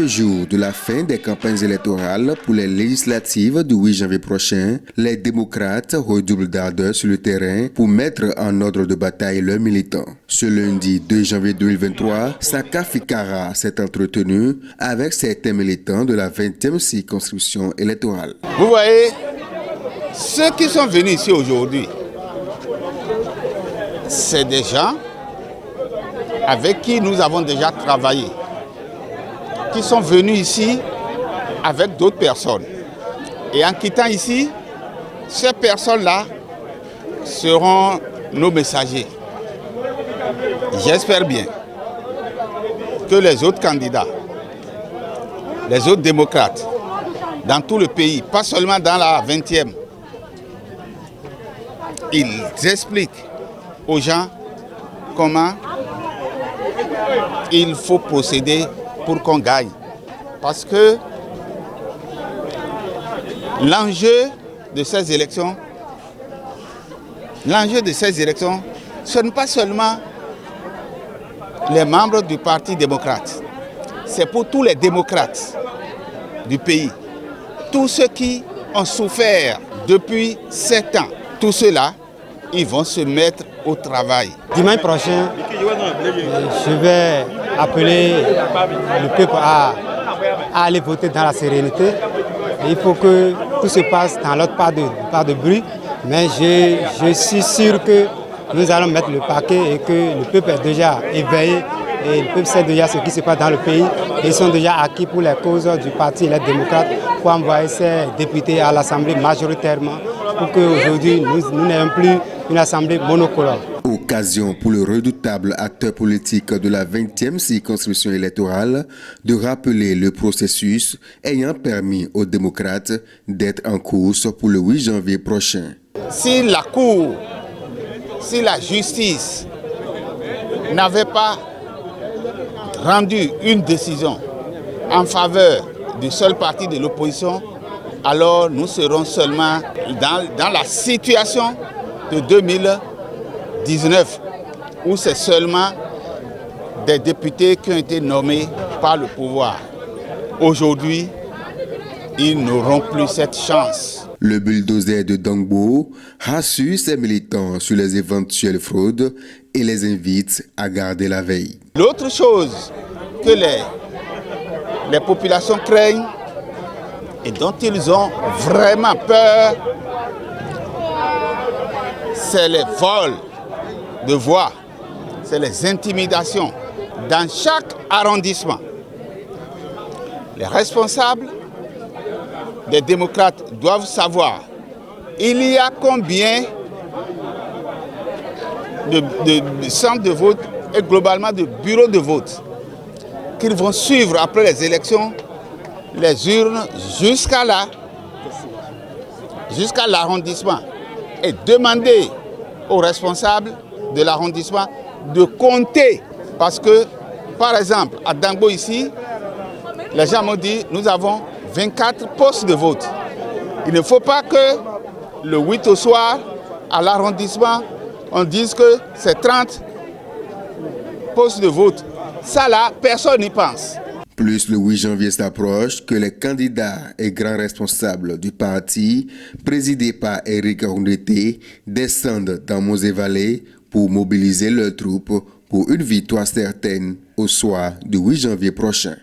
quelques jours de la fin des campagnes électorales pour les législatives du 8 janvier prochain, les démocrates redoublent d'ardeur sur le terrain pour mettre en ordre de bataille leurs militants. Ce lundi 2 janvier 2023, Saka Fikara s'est entretenu avec certains militants de la 20e circonscription électorale. Vous voyez, ceux qui sont venus ici aujourd'hui, c'est des gens avec qui nous avons déjà travaillé, qui sont venus ici avec d'autres personnes. Et en quittant ici, ces personnes-là seront nos messagers. J'espère bien que les autres candidats, les autres démocrates, dans tout le pays, pas seulement dans la 20e, ils expliquent aux gens comment il faut procéder pour qu'on gagne. Parce que l'enjeu de ces élections, ce n'est pas seulement les membres du Parti démocrate, c'est pour tous les démocrates du pays. Tous ceux qui ont souffert depuis 7 ans, tous ceux-là, ils vont se mettre au travail. Dimanche prochain, je vais appeler le peuple à aller voter dans la sérénité. Il faut que tout se passe dans l'autre pas de bruit, mais je suis sûr que nous allons mettre le paquet et que le peuple est déjà éveillé et le peuple sait déjà ce qui se passe dans le pays. Ils sont déjà acquis pour les causes du Parti les démocrates pour envoyer ces députés à l'Assemblée majoritairement pour qu'aujourd'hui nous n'ayons plus une Assemblée monocolore. Occasion pour le redoutable acteur politique de la 20e circonscription électorale de rappeler le processus ayant permis aux démocrates d'être en course pour le 8 janvier prochain. Si la Cour, si la justice n'avait pas rendu une décision en faveur du seul parti de l'opposition, alors nous serons seulement dans la situation de 2019, où c'est seulement des députés qui ont été nommés par le pouvoir. Aujourd'hui, ils n'auront plus cette chance. Le bulldozer de Dangbo rassure ses militants sur les éventuelles fraudes et les invite à garder la veille. L'autre chose que les populations craignent et dont ils ont vraiment peur, c'est les vols de voix, c'est les intimidations dans chaque arrondissement. Les responsables des démocrates doivent savoir il y a combien de centres de vote et globalement de bureaux de vote qu'ils vont suivre après les élections, les urnes jusqu'à l'arrondissement et demander aux responsables de l'arrondissement de compter. Parce que, par exemple, à Dangbo ici, les gens m'ont dit nous avons 24 postes de vote. Il ne faut pas que le 8 au soir, à l'arrondissement, on dise que c'est 30 postes de vote. Ça là, personne n'y pense. Plus le 8 janvier s'approche que les candidats et grands responsables du parti, présidé par Eric Arundete, descendent dans Mosée-Vallée pour mobiliser leurs troupes pour une victoire certaine au soir du 8 janvier prochain.